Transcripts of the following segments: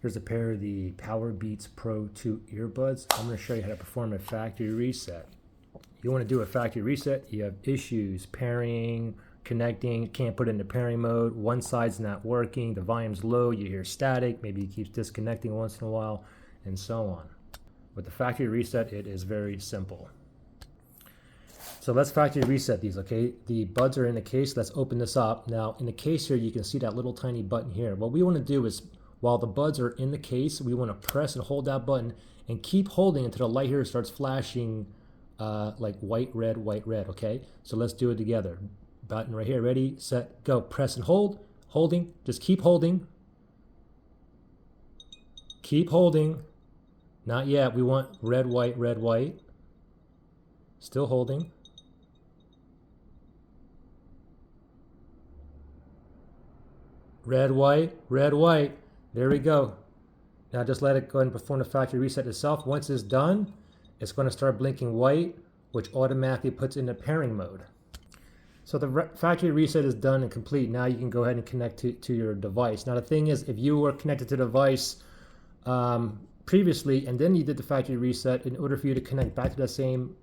Here's a pair of the Powerbeats Pro 2 earbuds. I'm going to show you how to perform a factory reset. You want to do a factory reset, you have issues pairing, connecting, can't put it into pairing mode, one side's not working, the volume's low, you hear static, maybe it keeps disconnecting once in a while, and so on. With the factory reset, it is very simple. So let's factory reset these, okay? The buds are in the case. Let's open this up. Now, in the case here, you can see that little tiny button here. What we want to do is, while the buds are in the case, we want to press and hold that button and keep holding until the light here starts flashing like white, red, okay? So let's do it together. Button right here, ready, set, go. Press and hold, holding, just keep holding. Keep holding. Not yet, we want red, white. Still holding. Red, white. There we go. Now just let it go ahead and perform the factory reset itself. Once it's done, it's going to start blinking white, which automatically puts it in the pairing mode. So the factory reset is done and complete. Now you can go ahead and connect to your device. Now the thing is, if you were connected to the device previously and then you did the factory reset, in order for you to connect back to the same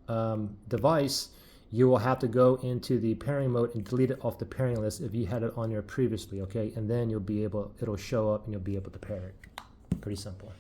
device, you will have to go into the pairing mode and delete it off the pairing list if you had it on there previously, okay? And then you'll be able, it'll show up and you'll be able to pair it. Pretty simple.